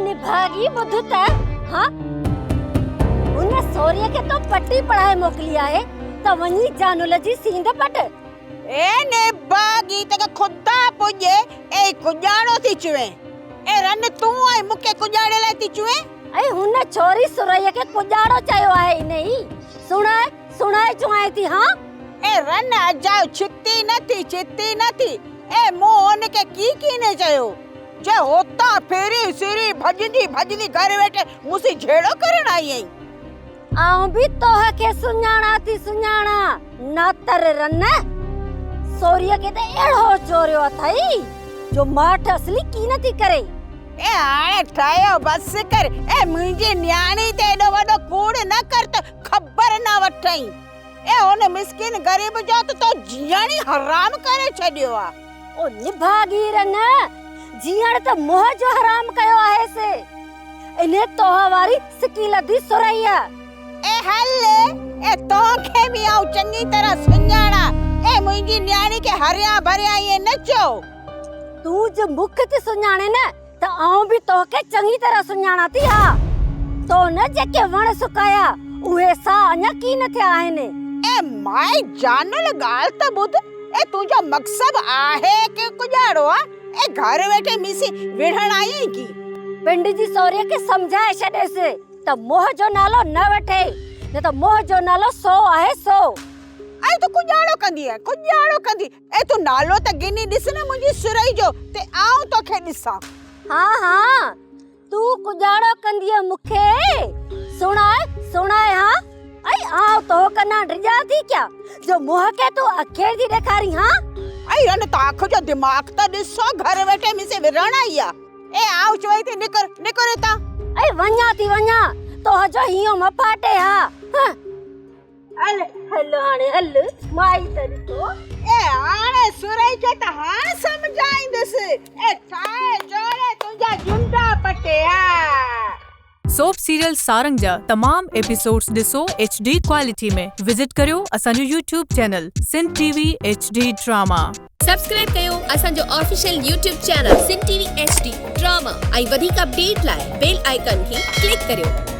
निभागी बुद्धत हाँ उन सोरिया के तो पट्टी पढ़ाए मोकली आहे त वनी जानुल जी सींध पट ए निभागी तक खुदा पुजे ए कुजाणो थी चुए ए रन तू आई मुके कुजाड़े ला थी चुए ऐ हुन छोरी सुरैया के कुजाड़ो चायो आहे नहीं सुनाए चुआई थी हाँ ए रन अजाओ चित्ती न थी ए मोहन के की ने चयो जे होता फेरी सिरी भजनी घर बैठे मुसी झेड़ो करन आई आई आऊं भी तोह के सुञाणा न तर रन सोरिया के ते एड़ो चोरियो अथई जो माठ असली की नथी करे ए आए ठायो बस कर ए मुंजी न्याणी ते एडो वडो कूड़ न कर त खबर न वठई ए ओने मिस्किन गरीब जो तो जियाणी हराम करे छडियो आ ओ निभागी रन जियण त मोह जो हराम कयो आहे से इने तोह वारी स्कील दी सुरैया ए हल्ले ए तो के भी आउ चंगी तरह सुञाणा ए मुंजी न्याणी के हरिया भरिया ये नचो तू जो मुख ते सुञाणे न त आऊं भी तो के चंगी तरह सुञाणा थी हा तो न जेके वण सुकाया उहे सा अञा की न थिया आहिनि ए माय जानल गाल त बुध ए तुजो मकसद आहे के कुजाड़ो आ ए घर बैठे मिसी विढ़ण आई की पिंड जी सोरिया के समझाए छडे से त मोह जो नालो न वठे न त मोह जो नालो सो आहे सो आई तो कुजाड़ो कंदी ए तू नालो त गिनी दिस न मुंजी सुरई जो ते आऊं तो खे दिसा हाँ तू कुजाड़ो कंदी मुखे सुनाए हाँ आई आओ तो कना डरजा थी क्या जो मोह के तू अखेर दी देखारी हाँ आई रन ताख जो दिमाग त दिसो घर बैठे मिसे विढ़ण आई आ ए आऊ चोई थी निकर ता आई वन्या तो जो हियो मफाटे हाँ हलो हल माई तरी तो ए आणे सुरई के त हाण समझाईंदस ए ठाए जोड़े तुजा जुंडा पटिया सोप सीरियल सारंग जा तमाम एपिसोड्स ॾिसो HD क्वालिटी में विजिट करियो असांजो YouTube channel Sindh TV HD drama subscribe कयो असांजो official YouTube channel Sindh TV HD drama ऐं वधीक अपडेट लाइ बेल आइकन खे क्लिक करियो।